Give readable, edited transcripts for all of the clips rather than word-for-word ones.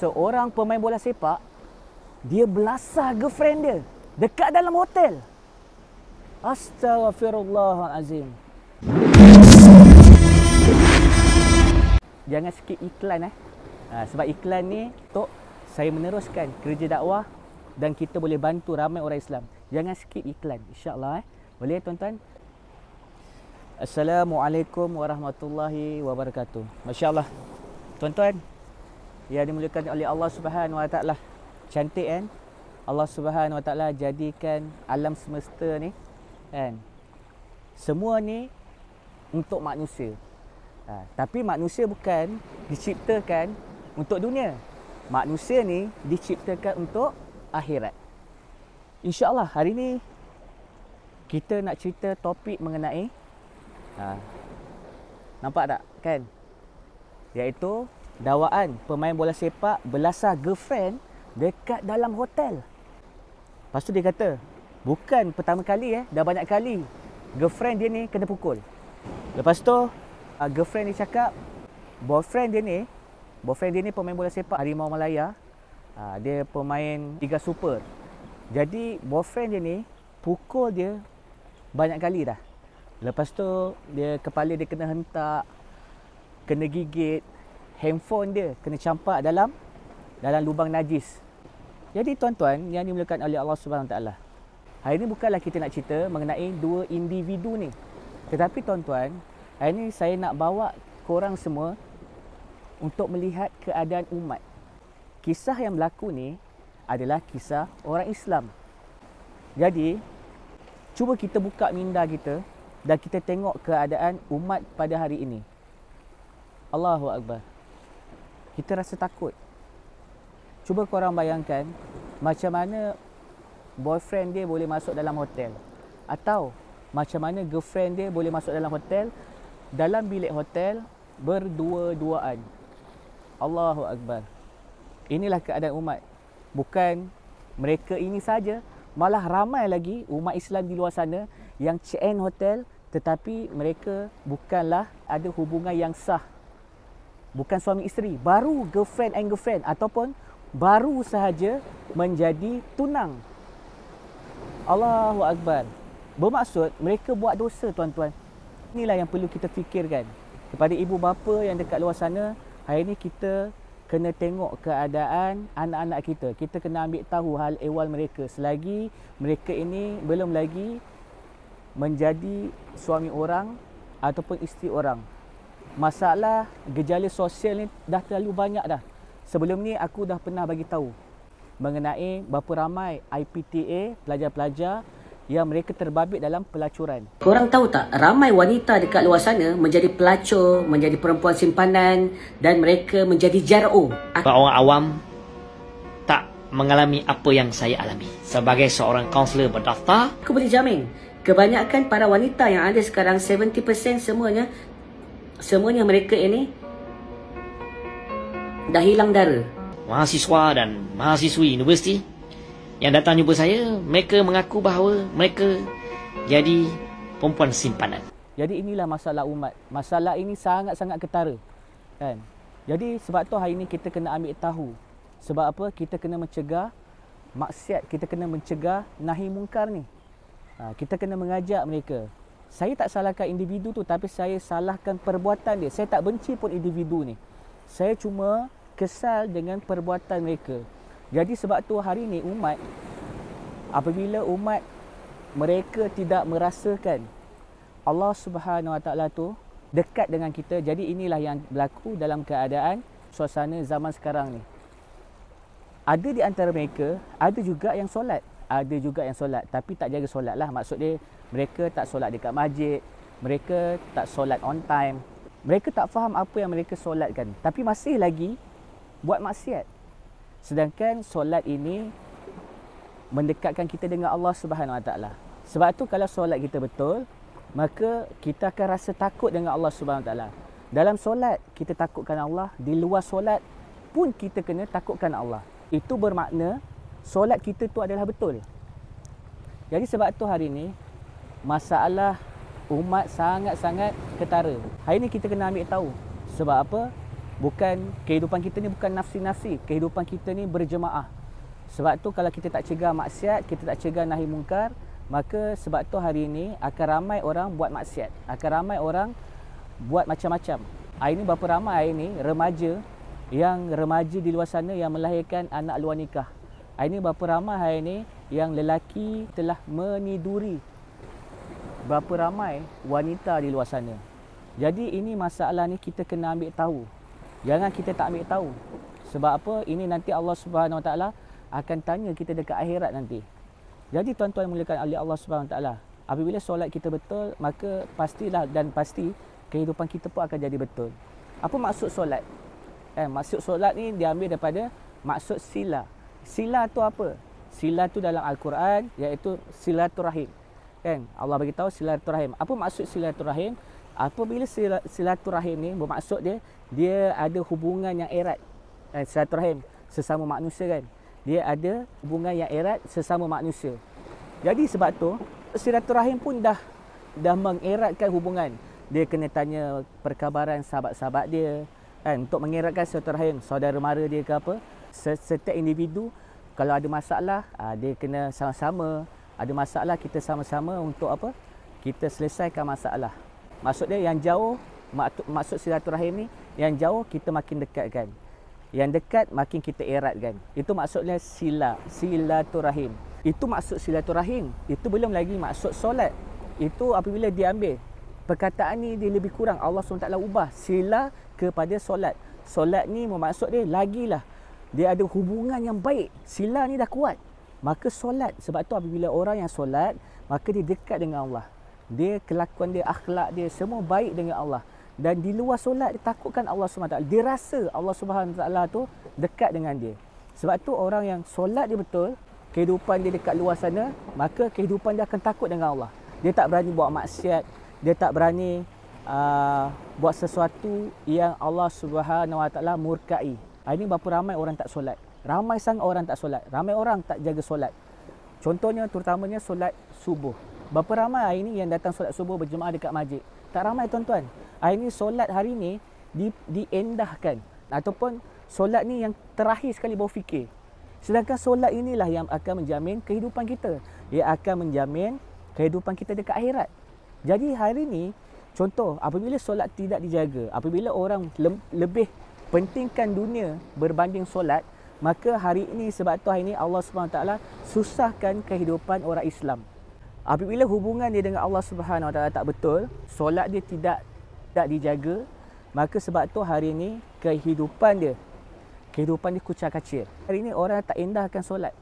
seorang pemain bola sepak, dia belasah girlfriend dia dekat dalam hotel. Astaghfirullahalazim. Jangan skip iklan sebab iklan ni untuk saya meneruskan kerja dakwah dan kita boleh bantu ramai orang Islam. Jangan skip iklan, insya-Allah. Boleh tuan-tuan? Assalamualaikum warahmatullahi wabarakatuh. Masya-Allah. Tuan-tuan yang dimuliakan oleh Allah Subhanahu Wa Taala. Cantik kan? Allah Subhanahu Wa Taala jadikan alam semesta ni kan. Semua ni untuk manusia. Tapi manusia bukan diciptakan untuk dunia. Manusia ni diciptakan untuk akhirat. InsyaAllah hari ni kita nak cerita topik mengenai nampak tak kan? Iaitu dakwaan pemain bola sepak belasah girlfriend dekat dalam hotel. Lepas tu dia kata, bukan pertama kali dah banyak kali girlfriend dia ni kena pukul. Lepas tu girlfriend dia cakap boyfriend dia ni pemain bola sepak Harimau Malaya. Dia pemain Liga Super. Jadi boyfriend dia ni pukul dia banyak kali dah. Lepas tu kepala dia kena hentak, kena gigit, handphone dia kena campak dalam lubang najis. Jadi tuan-tuan yang dimuliakan oleh Allah Subhanahu Taala, hari ni bukanlah kita nak cerita mengenai dua individu ni. Tetapi tuan-tuan, hari ni saya nak bawa korang semua untuk melihat keadaan umat. Kisah yang berlaku ni adalah kisah orang Islam. Jadi, cuba kita buka minda kita dan kita tengok keadaan umat pada hari ini. Allahu Akbar. Kita rasa takut. Cuba korang bayangkan macam mana boyfriend dia boleh masuk dalam hotel. Atau macam mana girlfriend dia boleh masuk dalam hotel, dalam bilik hotel berdua-duaan. Allahu Akbar. Inilah keadaan umat. Bukan mereka ini saja, malah ramai lagi umat Islam di luar sana yang check-in hotel tetapi mereka bukanlah ada hubungan yang sah. Bukan suami isteri, baru girlfriend and girlfriend ataupun baru sahaja menjadi tunang. Allahu Akbar. Bermaksud mereka buat dosa tuan-tuan. Inilah yang perlu kita fikirkan. Kepada ibu bapa yang dekat luar sana, hari ini kita kena tengok keadaan anak-anak kita. Kita kena ambil tahu hal ehwal mereka selagi mereka ini belum lagi menjadi suami orang ataupun isteri orang. Masalah gejala sosial ni dah terlalu banyak dah. Sebelum ni aku dah pernah bagi tahu mengenai berapa ramai IPTA pelajar-pelajar yang mereka terbabit dalam pelacuran. Korang tahu tak, ramai wanita dekat luar sana menjadi pelacur, menjadi perempuan simpanan dan mereka menjadi JRO. Orang awam tak mengalami apa yang saya alami. Sebagai seorang kaunselor berdaftar, Aku boleh jamin, kebanyakan para wanita yang ada sekarang, 70% semuanya mereka ini dah hilang dara. mahasiswa dan mahasiswi universiti yang datang jumpa saya, mereka mengaku bahawa mereka jadi perempuan simpanan. Jadi inilah masalah umat. Masalah ini sangat-sangat ketara. Kan? Jadi sebab tu hari ini kita kena ambil tahu. Sebab apa? Kita kena mencegah maksiat, kita kena mencegah nahi mungkar ni. Kita kena mengajak mereka. Saya tak salahkan individu tu, tapi saya salahkan perbuatan dia. Saya tak benci pun individu ni. Saya cuma kesal dengan perbuatan mereka. Jadi sebab tu hari ni umat, apabila umat mereka tidak merasakan Allah Subhanahu Wa Taala tu dekat dengan kita, jadi inilah yang berlaku dalam keadaan suasana zaman sekarang ni. Ada di antara mereka, ada juga yang solat. Ada juga yang solat, tapi tak jaga solat lah. Maksud dia, mereka tak solat dekat masjid, mereka tak solat on time, mereka tak faham apa yang mereka solatkan, tapi masih lagi buat maksiat. Sedangkan solat ini mendekatkan kita dengan Allah Subhanahu Wa Taala. Sebab tu kalau solat kita betul, maka kita akan rasa takut dengan Allah Subhanahu Wa Taala. Dalam solat kita takutkan Allah, di luar solat pun kita kena takutkan Allah. Itu bermakna solat kita tu adalah betul. Jadi sebab tu hari ni masalah umat sangat-sangat ketara. Hari ni kita kena ambil tahu. Sebab apa? Bukan kehidupan kita ni bukan nafsi-nafsi, kehidupan kita ni berjemaah. Sebab tu kalau kita tak cegah maksiat, kita tak cegah nahi mungkar, maka sebab tu hari ini akan ramai orang buat maksiat, akan ramai orang buat macam-macam. Hari ini berapa ramai hari ini remaja di luar sana yang melahirkan anak luar nikah. Hari ini berapa ramai hari ini yang lelaki telah meniduri berapa ramai wanita di luar sana. Jadi ini masalah ni kita kena ambil tahu. Jangan kita tak ambil tahu. Sebab apa? Ini nanti Allah Subhanahu Wa Taala akan tanya kita dekat akhirat nanti. Jadi tuan-tuan muliakan oleh Allah Subhanahu Wa Taala, apabila solat kita betul, maka pastilah dan pasti kehidupan kita pun akan jadi betul. Apa maksud solat? Maksud solat ni diambil daripada maksud sila. Sila tu apa? Sila tu dalam Al-Quran iaitu silaturahim. Kan? Allah bagi tahu silaturahim. Apa maksud silaturahim? Apabila silaturahim ni bermaksud dia ada hubungan yang erat. Silaturahim sesama manusia kan. Dia ada hubungan yang erat sesama manusia. Jadi sebab tu silaturahim pun dah mengeratkan hubungan. Dia kena tanya perkabaran sahabat-sahabat dia kan, untuk mengeratkan silaturahim, saudara mara dia ke apa. Setiap individu kalau ada masalah, dia kena sama-sama. Ada masalah kita sama-sama untuk apa? Kita selesaikan masalah. Maksud dia yang jauh, maksud silaturahim ni, yang jauh kita makin dekatkan. Yang dekat makin kita eratkan. Itu maksudnya silaturahim. Itu maksud silaturahim. Itu belum lagi maksud solat. Itu apabila diambil. Perkataan ni dia lebih kurang. Allah SWT ubah sila kepada solat. Solat ni bermaksud dia lagilah. Dia ada hubungan yang baik. Sila ni dah kuat. Maka solat. Sebab tu apabila orang yang solat, maka dia dekat dengan Allah. Dia kelakuan dia, akhlak dia semua baik dengan Allah. Dan di luar solat dia takutkan Allah SWT. Dia rasa Allah SWT tu dekat dengan dia. Sebab tu orang yang solat dia betul, kehidupan dia dekat luar sana, maka kehidupan dia akan takut dengan Allah. Dia tak berani buat maksiat, dia tak berani buat sesuatu yang Allah SWT murkai. Hari ni berapa ramai orang tak solat. Ramai sangat orang tak solat. Ramai orang tak jaga solat. Contohnya terutamanya solat subuh. Berapa ramai hari ni yang datang solat subuh berjemaah dekat masjid? Tak ramai tuan-tuan. Hari ni solat hari ni diendahkan. Ataupun solat ni yang terakhir sekali bawa fikir. Sedangkan solat inilah yang akan menjamin kehidupan kita. Ia akan menjamin kehidupan kita dekat akhirat. Jadi hari ni, contoh, apabila solat tidak dijaga, apabila orang lebih pentingkan dunia berbanding solat, maka hari ini sebab tu hari ini Allah SWT susahkan kehidupan orang Islam. Apabila hubungan dia dengan Allah Subhanahu Wa Taala tak betul, solat dia tidak dijaga, maka sebab tu hari ini kehidupan dia kucar-kacir. Hari ini orang tak endahkan solat.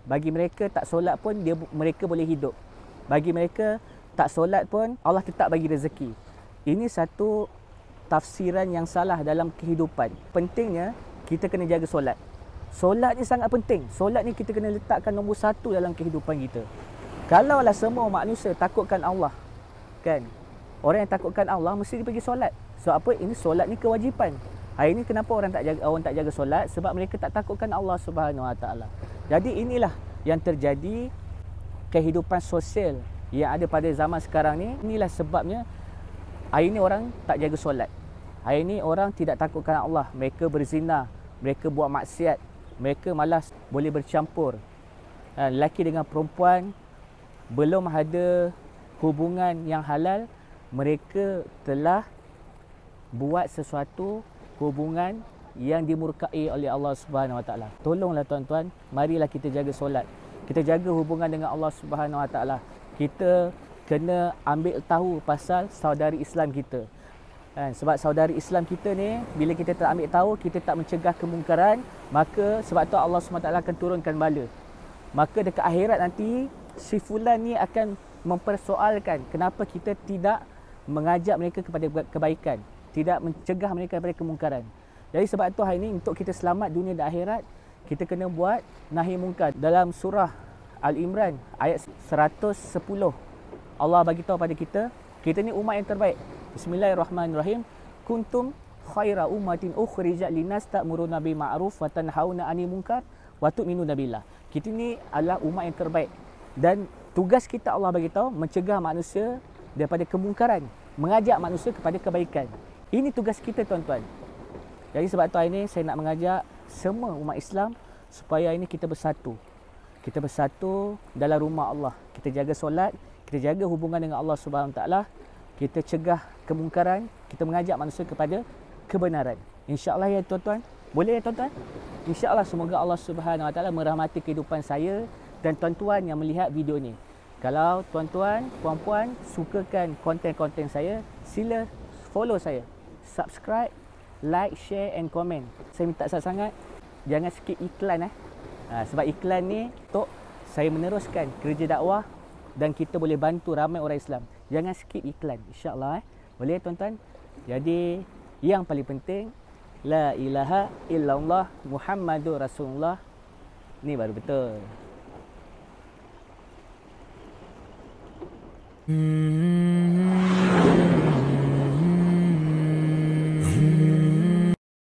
Bagi mereka tak solat pun mereka boleh hidup. Bagi mereka tak solat pun Allah tetap bagi rezeki. Ini satu tafsiran yang salah dalam kehidupan. Pentingnya kita kena jaga solat. Solat ni sangat penting. Solat ni kita kena letakkan nombor satu dalam kehidupan kita. Kalaulah semua manusia takutkan Allah, kan? Orang yang takutkan Allah mesti dia pergi solat. Sebab apa? Ini solat ni kewajipan. Hari ni kenapa orang tak jaga solat? Sebab mereka tak takutkan Allah Subhanahu Wa Taala. Jadi inilah yang terjadi kehidupan sosial yang ada pada zaman sekarang ni. Inilah sebabnya hari ni orang tak jaga solat. Hari ni orang tidak takutkan Allah. Mereka berzina, mereka buat maksiat, mereka malas boleh bercampur. Lelaki dengan perempuan belum ada hubungan yang halal, mereka telah buat sesuatu hubungan yang dimurkai oleh Allah Subhanahu Wa Taala. Tolonglah tuan-tuan, marilah kita jaga solat. Kita jaga hubungan dengan Allah Subhanahu Wa Taala. Kita kena ambil tahu pasal saudari Islam kita. Sebab saudari Islam kita ni, bila kita tak ambil tahu, kita tak mencegah kemungkaran, maka sebab tu Allah SWT akan turunkan bala. Maka dekat akhirat nanti, si fulan ni akan mempersoalkan kenapa kita tidak mengajak mereka kepada kebaikan, tidak mencegah mereka daripada kemungkaran. Jadi sebab tu hari ni untuk kita selamat dunia dan akhirat, kita kena buat nahi mungkar. Dalam surah Al-Imran ayat 110, Allah bagi tahu pada kita ni umat yang terbaik. Bismillahirrahmanirrahim. Kuntum khaira ummatin ukhrijat linas ta'muruna bil ma'ruf wa tanhauna 'anil munkar wa tu'minuna billah. Kita ni adalah umat yang terbaik dan tugas kita Allah bagi tahu mencegah manusia daripada kemungkaran, mengajak manusia kepada kebaikan. Ini tugas kita tuan-tuan. Jadi sebab tu hari ni saya nak mengajak semua umat Islam supaya ini kita bersatu. Kita bersatu dalam rumah Allah. Kita jaga solat, kita jaga hubungan dengan Allah Subhanahu Taala. Kita cegah kemungkaran, kita mengajak manusia kepada kebenaran. Insya-Allah ya tuan-tuan. Boleh ya tuan-tuan? Insya-Allah semoga Allah Subhanahu Wa Taala merahmati kehidupan saya dan tuan-tuan yang melihat video ni. Kalau tuan-tuan, puan-puan sukakan konten-konten saya, sila follow saya. Subscribe, like, share and comment. Saya minta sangat-sangat jangan skip iklan sebab iklan ni untuk saya meneruskan kerja dakwah dan kita boleh bantu ramai orang Islam. Jangan skip iklan, insya-Allah Boleh tuan-tuan? Jadi yang paling penting la ilaha illallah Muhammadur Rasulullah. Ni baru betul.